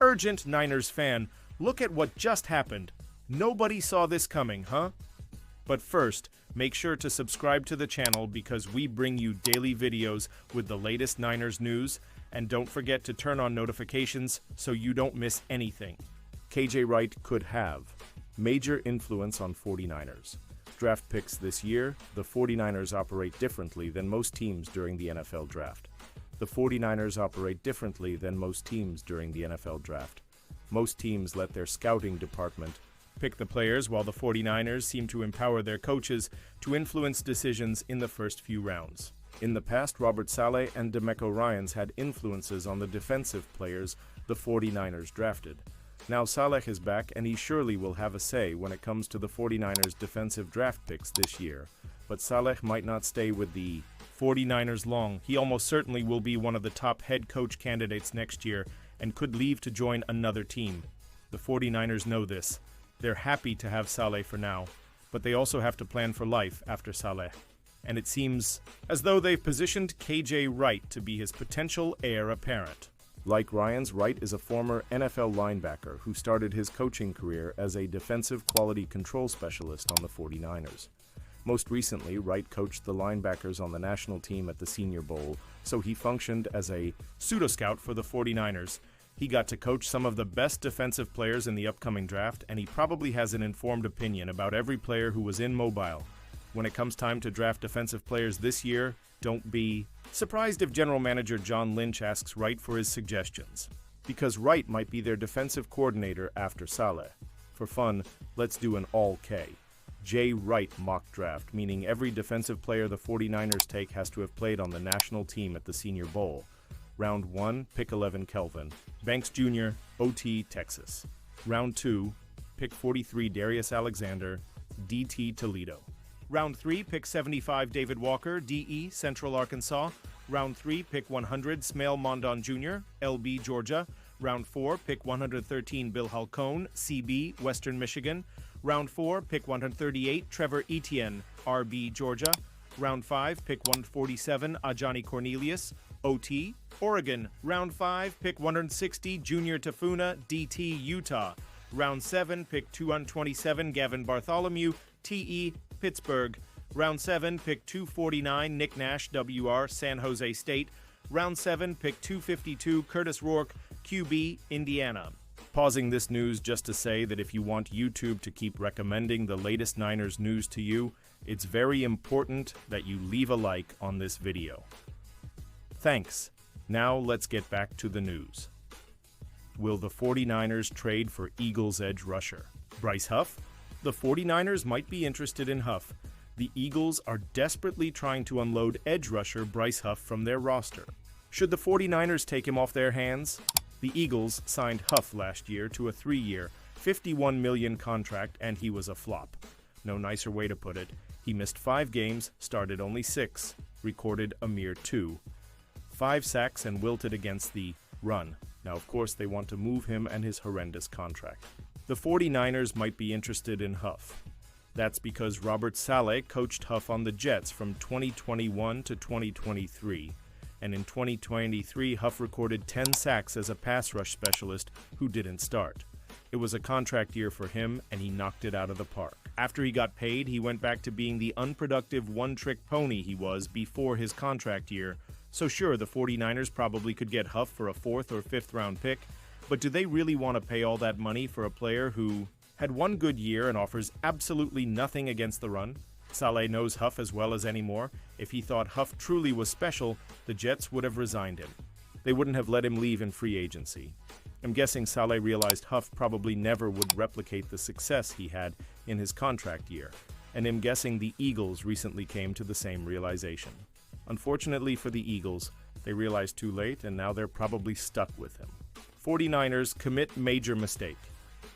Urgent Niners fan, look at what just happened. Nobody saw this coming, huh? But first, make sure to subscribe to the channel because we bring you daily videos with the latest Niners news, and don't forget to turn on notifications so you don't miss anything. KJ Wright could have major influence on 49ers. Draft picks this year, the 49ers operate differently than most teams during the NFL draft. The 49ers operate differently than most teams during the NFL draft. Most teams let their scouting department pick the players, while the 49ers seem to empower their coaches to influence decisions in the first few rounds. In the past, Robert Saleh and DeMeco Ryans had influences on the defensive players the 49ers drafted. Now Saleh is back, and he surely will have a say when it comes to the 49ers' defensive draft picks this year. But Saleh might not stay with the 49ers long. He almost certainly will be one of the top head coach candidates next year and could leave to join another team. The 49ers know this. They're happy to have Saleh for now, but they also have to plan for life after Saleh. And it seems as though they've positioned KJ Wright to be his potential heir apparent. Like Ryans, Wright is a former NFL linebacker who started his coaching career as a defensive quality control specialist on the 49ers. Most recently, Wright coached the linebackers on the national team at the Senior Bowl, so he functioned as a pseudo-scout for the 49ers. He got to coach some of the best defensive players in the upcoming draft, and he probably has an informed opinion about every player who was in mobile. When it comes time to draft defensive players this year, don't be surprised if General Manager John Lynch asks Wright for his suggestions, because Wright might be their defensive coordinator after Saleh. For fun, let's do an all-K. J. Wright mock draft, meaning every defensive player the 49ers take has to have played on the national team at the Senior Bowl. Round 1, pick 11 Kelvin, Banks Jr., OT, Texas. Round 2, pick 43 Darius Alexander, DT, Toledo. Round 3, pick 75 David Walker, DE, Central Arkansas. Round 3, pick 100 Smail Mondon Jr., LB, Georgia. Round 4, pick 113 Bill Halcone, CB, Western Michigan. Round 4, pick 138 Trevor Etienne, RB, Georgia. Round 5, pick 147 Ajani Cornelius, OT, Oregon. Round 5, pick 160 Junior Tafuna, DT, Utah. Round 7, pick 227 Gavin Bartholomew, TE, Pittsburgh. Round 7, pick 249 Nick Nash, WR, San Jose State. Round 7, pick 252 Curtis Rourke, QB, Indiana. Pausing this news just to say that if you want YouTube to keep recommending the latest Niners news to you, it's very important that you leave a like on this video. Thanks. Now let's get back to the news. Will the 49ers trade for Eagles edge rusher Bryce Huff? The 49ers might be interested in Huff. The Eagles are desperately trying to unload edge rusher Bryce Huff from their roster. Should the 49ers take him off their hands? The Eagles signed Huff last year to a 3-year, $51 million contract, and he was a flop. No nicer way to put it. He missed 5 games, started only 6, recorded a mere 2. 5 sacks and wilted against the run. Now, of course, they want to move him and his horrendous contract. The 49ers might be interested in Huff. That's because Robert Saleh coached Huff on the Jets from 2021 to 2023. And in 2023, Huff recorded 10 sacks as a pass rush specialist who didn't start. It was a contract year for him, and he knocked it out of the park. After he got paid, he went back to being the unproductive one-trick pony he was before his contract year. So sure, the 49ers probably could get Huff for a 4th or 5th round pick, but do they really want to pay all that money for a player who had one good year and offers absolutely nothing against the run? Saleh knows Huff as well as any more. If he thought Huff truly was special, the Jets would have resigned him. They wouldn't have let him leave in free agency. I'm guessing Saleh realized Huff probably never would replicate the success he had in his contract year, and I'm guessing the Eagles recently came to the same realization. Unfortunately for the Eagles, they realized too late, and now they're probably stuck with him. 49ers commit major mistake.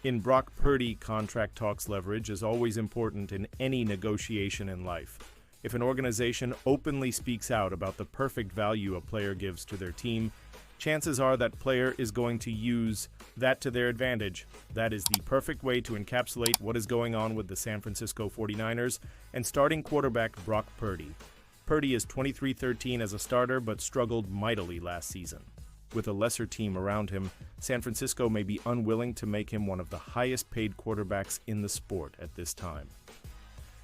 In Brock Purdy, contract talks leverage is always important in any negotiation in life. If an organization openly speaks out about the perfect value a player gives to their team, chances are that player is going to use that to their advantage. That is the perfect way to encapsulate what is going on with the San Francisco 49ers and starting quarterback Brock Purdy. Purdy is 23-13 as a starter but struggled mightily last season. With a lesser team around him, San Francisco may be unwilling to make him one of the highest-paid quarterbacks in the sport at this time.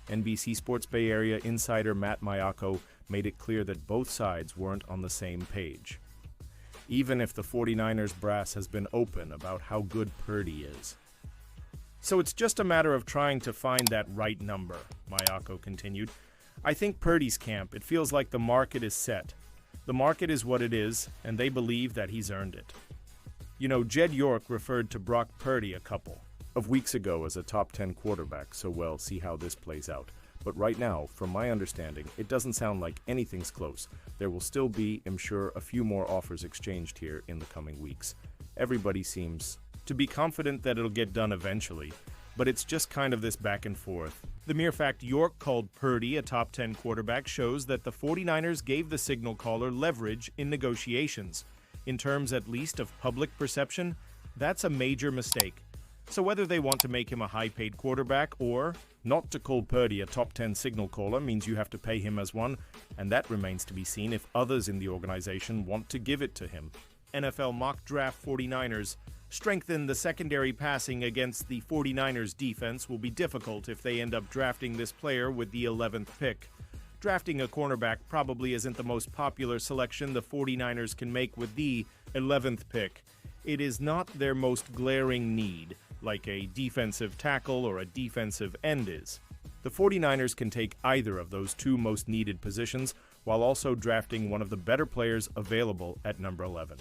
NBC Sports Bay Area insider Matt Maiocco made it clear that both sides weren't on the same page. Even if the 49ers brass has been open about how good Purdy is. So it's just a matter of trying to find that right number, Maiocco continued. I think Purdy's camp, it feels like the market is set. The market is what it is, and they believe that he's earned it. You know, Jed York referred to Brock Purdy a couple of weeks ago as a top 10 quarterback, so we'll see how this plays out. But right now, from my understanding, it doesn't sound like anything's close. There will still be, I'm sure, a few more offers exchanged here in the coming weeks. Everybody seems to be confident that it'll get done eventually, but it's just kind of this back and forth. The mere fact York called Purdy a top 10 quarterback shows that the 49ers gave the signal caller leverage in negotiations. In terms at least of public perception, that's a major mistake. So whether they want to make him a high-paid quarterback or not to call Purdy a top 10 signal caller means you have to pay him as one, and that remains to be seen if others in the organization want to give it to him. NFL mock draft 49ers. Strengthen the secondary passing against the 49ers defense will be difficult if they end up drafting this player with the 11th pick. Drafting a cornerback probably isn't the most popular selection the 49ers can make with the 11th pick. It is not their most glaring need, like a defensive tackle or a defensive end is. The 49ers can take either of those two most needed positions while also drafting one of the better players available at number 11.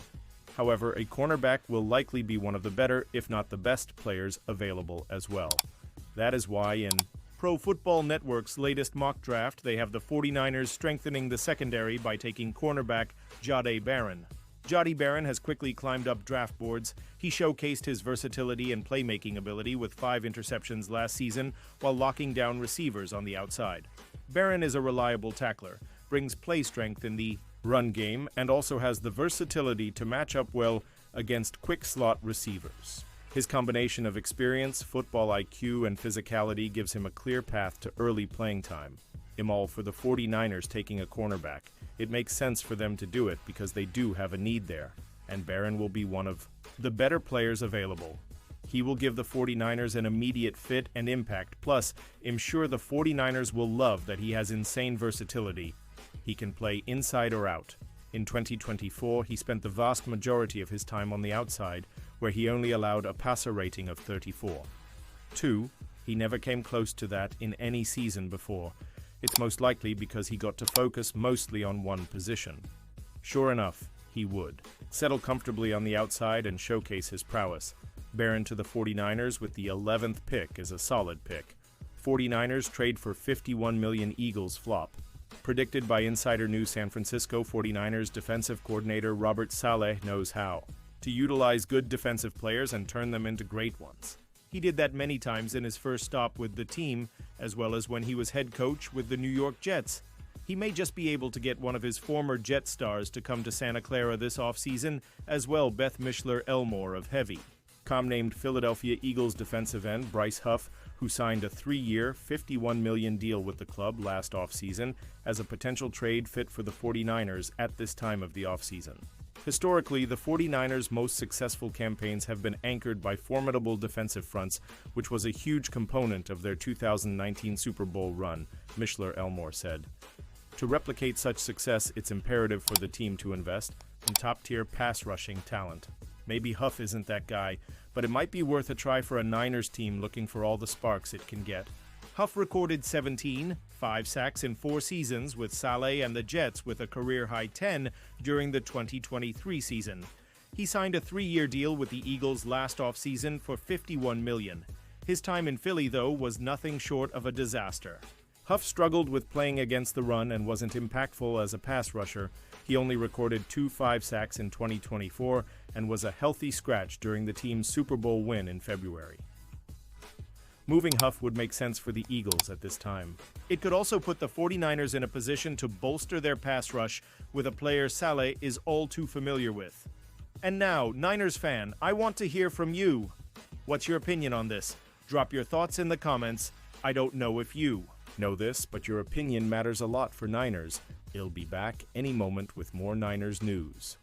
However, a cornerback will likely be one of the better, if not the best, players available as well. That is why in Pro Football Network's latest mock draft, they have the 49ers strengthening the secondary by taking cornerback Jahdae Barron. Jahdae Barron has quickly climbed up draft boards. He showcased his versatility and playmaking ability with 5 interceptions last season while locking down receivers on the outside. Barron is a reliable tackler, brings play strength in the run game, and also has the versatility to match up well against quick slot receivers. His combination of experience, football IQ, and physicality gives him a clear path to early playing time. I'm all for the 49ers taking a cornerback. It makes sense for them to do it because they do have a need there, and Barron will be one of the better players available. He will give the 49ers an immediate fit and impact, plus I'm sure the 49ers will love that he has insane versatility. He can play inside or out. In 2024, he spent the vast majority of his time on the outside, where he only allowed a passer rating of 34. 2. He never came close to that in any season before. It's most likely because he got to focus mostly on one position. Sure enough, he would settle comfortably on the outside and showcase his prowess. Barron to the 49ers with the 11th pick is a solid pick. 49ers trade for $51 million Eagles flop. Predicted by Insider News, San Francisco 49ers defensive coordinator Robert Saleh knows how to utilize good defensive players and turn them into great ones. He did that many times in his first stop with the team, as well as when he was head coach with the New York Jets. He may just be able to get one of his former Jet stars to come to Santa Clara this offseason, as well Beth Mishler-Elmore of Heavy. Com-named Philadelphia Eagles defensive end Bryce Huff, who signed a 3-year, $51 million deal with the club last offseason as a potential trade fit for the 49ers at this time of the offseason. Historically, the 49ers' most successful campaigns have been anchored by formidable defensive fronts, which was a huge component of their 2019 Super Bowl run, Mishler-Elmore said. To replicate such success, it's imperative for the team to invest in top-tier pass-rushing talent. Maybe Huff isn't that guy, but it might be worth a try for a Niners team looking for all the sparks it can get. Huff recorded 17, 5 sacks in 4 seasons with Saleh and the Jets with a career-high 10 during the 2023 season. He signed a 3-year deal with the Eagles last offseason for $51 million. His time in Philly, though, was nothing short of a disaster. Huff struggled with playing against the run and wasn't impactful as a pass rusher. He only recorded 2 5 sacks in 2024 and was a healthy scratch during the team's Super Bowl win in February. Moving Huff would make sense for the Eagles at this time. It could also put the 49ers in a position to bolster their pass rush with a player Saleh is all too familiar with. And now, Niners fan, I want to hear from you. What's your opinion on this? Drop your thoughts in the comments. I don't know if you know this, but your opinion matters a lot for Niners. He'll be back any moment with more Niners news.